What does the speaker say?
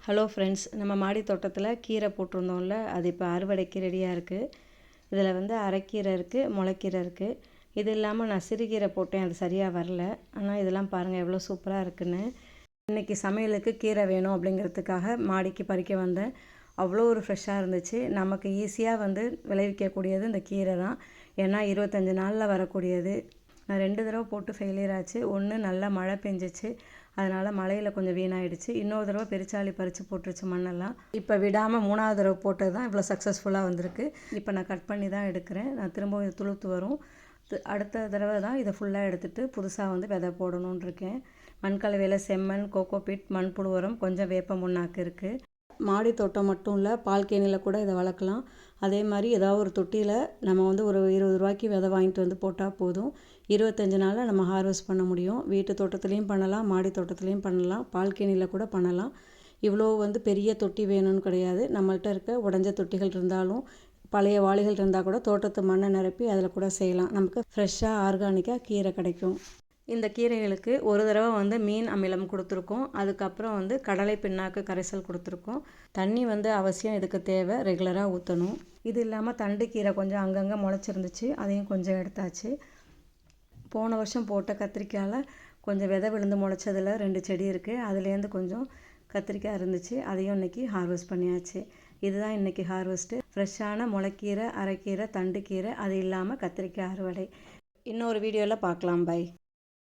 Hello friends, நம்ம மாடி தோட்டத்தில் கீரை போட்டிருந்தோம்ல, அது இப்போ அறுவடைக்கு ரெடியாக இருக்குது. இதில் வந்து அரைக்கீரை இருக்குது, முளைக்கீரை இருக்குது. இது இல்லாமல் நான் சிறுகீரை போட்டேன், அது சரியாக வரல. ஆனால் இதெல்லாம் பாருங்கள் எவ்வளோ சூப்பராக இருக்குன்னு. இன்றைக்கி சமையலுக்கு கீரை வேணும் அப்படிங்கிறதுக்காக மாடிக்கு பறிக்க வந்தேன். அவ்வளோ ஒரு ஃப்ரெஷ்ஷாக இருந்துச்சு. நமக்கு ஈஸியாக வந்து விளைவிக்கக்கூடியது இந்த கீரை தான். ஏன்னா 25 நாளில் வரக்கூடியது. நான் 2 தடவை போட்டு ஃபெயிலியர் ஆச்சு. ஒன்று நல்லா மழை பெஞ்சிச்சு, அதனால் மழையில் கொஞ்சம் வீணாயிடுச்சு. இன்னொரு தடவை பெருச்சாளி பறித்து போட்டுருச்சு மண்ணெல்லாம். இப்போ விடாமல் 3வது தடவை போட்டது தான் இவ்வளோ சக்ஸஸ்ஃபுல்லாக வந்திருக்கு. இப்போ நான் கட் பண்ணி தான் எடுக்கிறேன். நான் திரும்பவும் இது துளுத்து வரும். அடுத்த தடவை தான் இதை ஃபுல்லாக எடுத்துகிட்டு புதுசாக வந்து விதை போடணுன்னு இருக்கேன். மண்கலவையில் செம்மண், கோகோபிட், மண்புழு உரம், கொஞ்சம் வேப்ப முன்னாக்கு இருக்குது. மாடி தோட்டம் மட்டும் இல்லை, பால்கனியில் கூட இதை வளர்க்கலாம். அதே மாதிரி ஏதாவது ஒரு தொட்டியில் நம்ம வந்து ஒரு 20 ரூபாய்க்கு விதை வாங்கிட்டு வந்து போட்டால் போதும். 25 நாளில் நம்ம ஹார்வெஸ்ட் பண்ண முடியும். வீட்டு தோட்டத்துலேயும் பண்ணலாம், மாடி தோட்டத்துலேயும் பண்ணலாம், பால்கனியில் கூட பண்ணலாம். இவ்வளோ வந்து பெரிய தொட்டி வேணும்னு கிடையாது. நம்மள்கிட்ட இருக்க உடஞ்ச தொட்டிகள் இருந்தாலும், பழைய வாளிகள் இருந்தால் கூட தோட்டத்து மண்ணை நிரப்பி அதில் கூட செய்யலாம். நமக்கு ஃப்ரெஷ்ஷாக ஆர்கானிக்காக கீரை கிடைக்கும். இந்த கீரைகளுக்கு ஒரு தடவை வந்து மீன் அமிலம் கொடுத்துருக்கோம். அதுக்கப்புறம் வந்து கடலை பிண்ணாக்கு கரைசல் கொடுத்துருக்கோம். தண்ணி வந்து அவசியம் இதுக்கு தேவை, ரெகுலராக ஊற்றணும். இது இல்லாமல் தண்டு கீரை கொஞ்சம் அங்கங்கே முளைச்சிருந்துச்சு, அதையும் கொஞ்சம் எடுத்தாச்சு. போன வருஷம் போட்ட கத்திரிக்காயில் கொஞ்சம் விதை விழுந்து முளைச்சதில் 2 செடி இருக்குது. அதுலேருந்து கொஞ்சம் கத்திரிக்காய் இருந்துச்சு, அதையும் இன்றைக்கி ஹார்வெஸ்ட் பண்ணியாச்சு. இதுதான் இன்றைக்கி ஹார்வெஸ்ட்டு. ஃப்ரெஷ்ஷான முளைக்கீரை, அரைக்கீரை, தண்டு கீரை, அது இல்லாமல் கத்திரிக்காய் அறுவடை. இன்னொரு வீடியோவில் பார்க்கலாம். பை.